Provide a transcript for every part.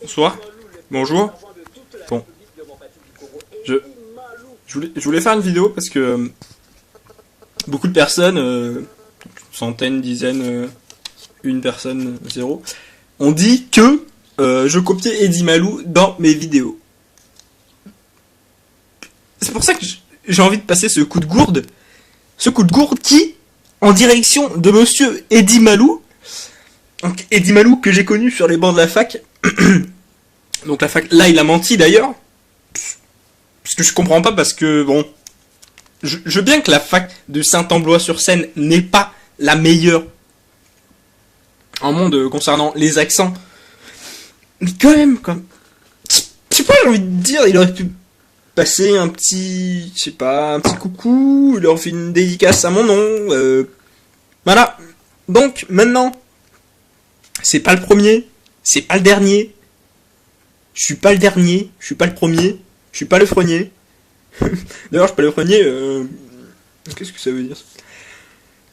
Bonsoir. Bonjour. Bon. Je voulais faire une vidéo parce que beaucoup de personnes, centaines, dizaines, une personne, zéro, ont dit que je copiais Eddie Malou dans mes vidéos. C'est pour ça que j'ai envie de passer ce coup de gourde. Ce coup de gourde qui, en direction de monsieur Eddie Malou. Donc Eddie Malou que j'ai connu sur les bancs de la fac. Donc la fac, là il a menti d'ailleurs. Parce que je comprends pas, parce que bon, je veux bien que la fac de Saint-Ambroix-sur-Seine n'est pas la meilleure en monde concernant les accents. Mais quand même, je sais pas, j'ai envie de dire, il aurait pu passer un petit, je sais pas, un petit coucou, il aurait fait une dédicace à mon nom, voilà. Donc maintenant, c'est pas le premier, c'est pas le dernier. Je suis pas le dernier, je suis pas le premier, je suis pas le premier. D'ailleurs, je suis pas le premier. Qu'est-ce que ça veut dire?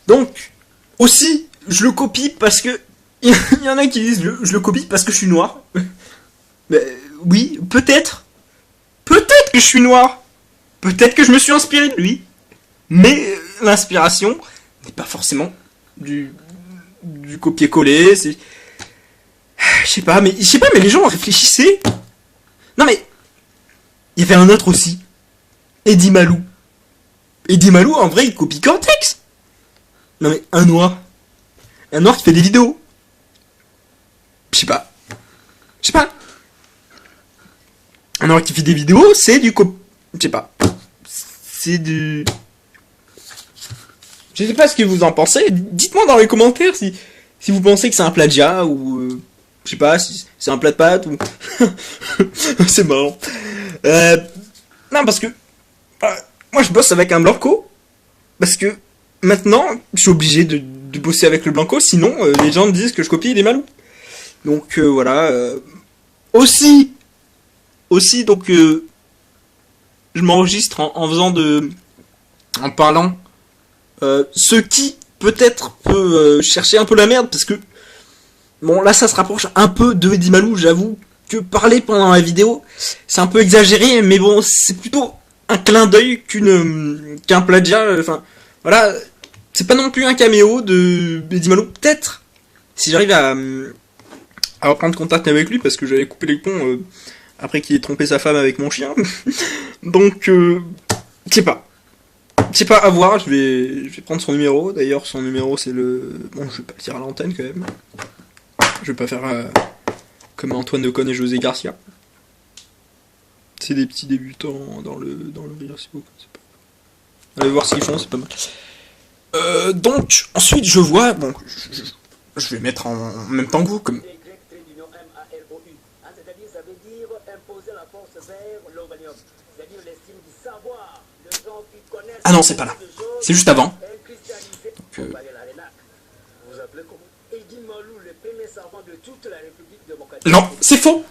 Donc, aussi, je le copie parce que il y en a qui disent je le copie parce que je suis noir. Mais oui, peut-être que je suis noir. Peut-être que je me suis inspiré de lui. Mais l'inspiration n'est pas forcément du copier-coller. C'est, je sais pas, mais les gens réfléchissaient. Non mais il y avait un autre aussi, Eddie Malou. Eddie Malou, en vrai, il copie Cortex. Non mais un noir qui fait des vidéos. Je sais pas. Un noir qui fait des vidéos, c'est du je sais pas. C'est du. Je sais pas ce que vous en pensez. Dites-moi dans les commentaires si vous pensez que c'est un plagiat ou je sais pas, si c'est un plat de pâtes ou. C'est marrant. Non, parce que moi je bosse avec un blanco. Parce que maintenant je suis obligé de bosser avec le blanco, sinon les gens disent que je copie les Malou. Donc voilà. Aussi donc je m'enregistre en faisant en parlant. Ce qui peut-être peut chercher un peu la merde, parce que bon là ça se rapproche un peu de Eddie Malou, j'avoue que parler pendant la vidéo c'est un peu exagéré, mais bon c'est plutôt un clin d'œil qu'un plagiat, enfin voilà, c'est pas non plus un caméo de Eddie Malou. Peut-être si j'arrive à reprendre contact avec lui, parce que j'avais coupé les ponts après qu'il ait trompé sa femme avec mon chien. Donc je sais pas, à voir, je vais prendre son numéro. D'ailleurs, son numéro, c'est le... Bon, je vais pas le dire à l'antenne, quand même. Je vais pas faire comme Antoine Decaune et José Garcia. C'est des petits débutants dans le rire, c'est beau. Allez voir ce qu'ils font, c'est pas mal. Donc, ensuite, je vois... Bon, je vais mettre en même temps que vous, comme... Ah non, c'est pas là. C'est juste avant. Donc, non, c'est faux.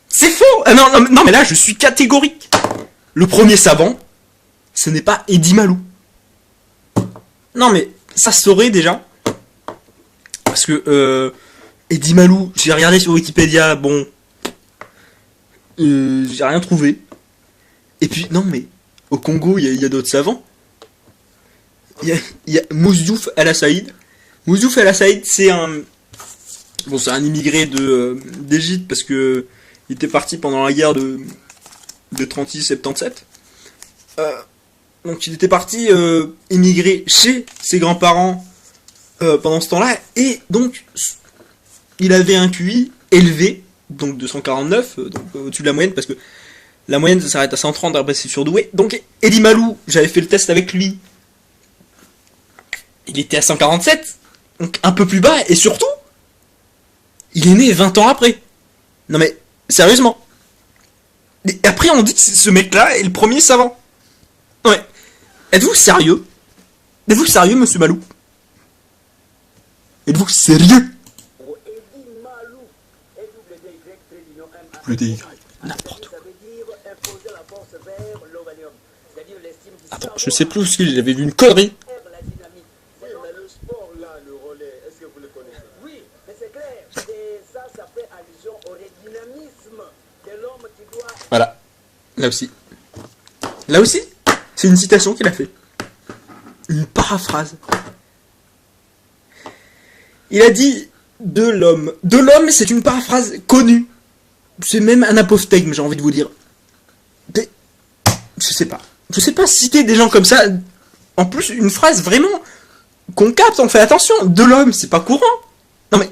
C'est faux. Ah non, mais là, je suis catégorique. Le premier savant, ce n'est pas Eddie Malou. Non, mais ça se saurait déjà. Parce que Eddie Malou, j'ai regardé sur Wikipédia, bon, j'ai rien trouvé. Et puis, non, mais au Congo, il y a d'autres savants. Il y a Mousdiouf El Saïd. Mousdiouf El Saïd, c'est un immigré d'Égypte, parce que il était parti pendant la guerre de 36-77. Donc il était parti émigrer chez ses grands-parents pendant ce temps-là, et donc il avait un QI élevé, donc de 149, donc au-dessus de la moyenne, parce que la moyenne ça s'arrête à 130, après c'est surdoué. Donc Eddie Malou, j'avais fait le test avec lui, il était à 147, donc un peu plus bas, et surtout, il est né 20 ans après. Non mais, sérieusement. Et après on dit que ce mec-là est le premier savant. Ouais. Êtes-vous sérieux? Êtes-vous sérieux, monsieur Malou? Êtes-vous sérieux? Le DY, n'importe quoi. Attends, je sais plus où j'avais vu une connerie. Là aussi. Là aussi, c'est une citation qu'il a fait. Une paraphrase. Il a dit de l'homme. De l'homme, c'est une paraphrase connue. C'est même un apophthegme, j'ai envie de vous dire. Je sais pas. Je sais pas citer des gens comme ça. En plus, une phrase vraiment qu'on capte, on fait attention. De l'homme, c'est pas courant. Non mais.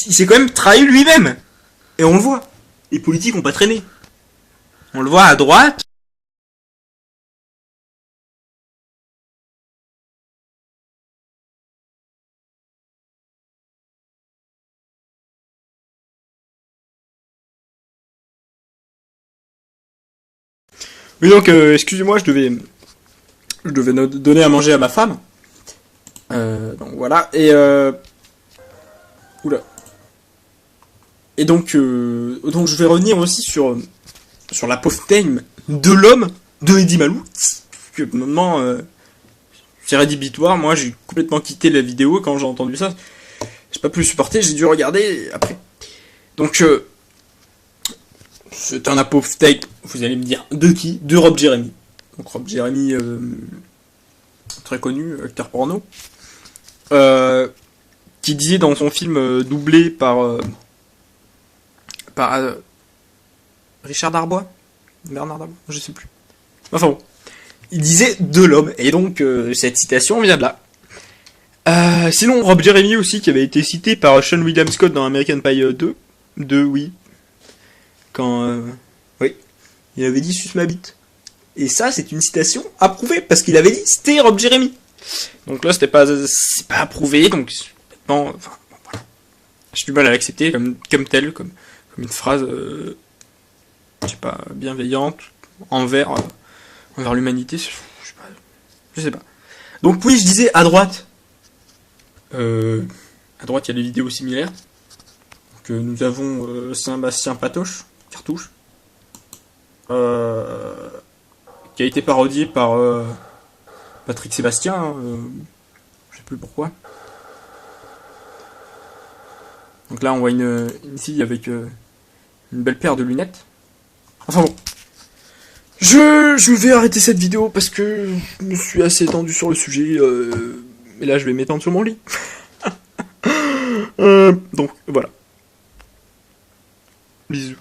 Il s'est quand même trahi lui-même. Et on le voit. Les politiques ont pas traîné. On le voit à droite. Oui donc, excusez-moi, je devais donner à manger à ma femme. Donc voilà. Et oula. Et donc je vais revenir aussi sur l'apophthegme de l'homme de Eddie Malou. Que maintenant, c'est rédhibitoire. Moi, j'ai complètement quitté la vidéo quand j'ai entendu ça. J'ai pas pu le supporter, j'ai dû regarder après. Donc, c'est un apophthegme, vous allez me dire, de qui? De Rob Jeremy. Donc Rob Jeremy, très connu, acteur porno, qui disait dans son film doublé par Richard Darbois, Bernard Darbois, je sais plus. Enfin bon, il disait de l'homme, et donc cette citation vient de là. Sinon, Rob Jeremy aussi, qui avait été cité par Sean William Scott dans American Pie 2, oui, quand, oui, il avait dit suce ma bite. Et ça, c'est une citation approuvée, parce qu'il avait dit c'était Rob Jeremy. Donc là, c'est pas approuvé, donc bon, enfin, bon, voilà. J'ai du mal à l'accepter comme tel, comme une phrase, je sais pas, bienveillante envers l'humanité. Je sais pas. Donc oui, je disais à droite. À droite, il y a des vidéos similaires. Donc nous avons Saint-Bastien Patoche, Cartouche, qui a été parodié par Patrick Sébastien, je sais plus pourquoi. Donc là, on voit une fille avec une belle paire de lunettes. Enfin bon. Je vais arrêter cette vidéo parce que je me suis assez étendu sur le sujet. Et là, je vais m'étendre sur mon lit. Donc, voilà. Bisous.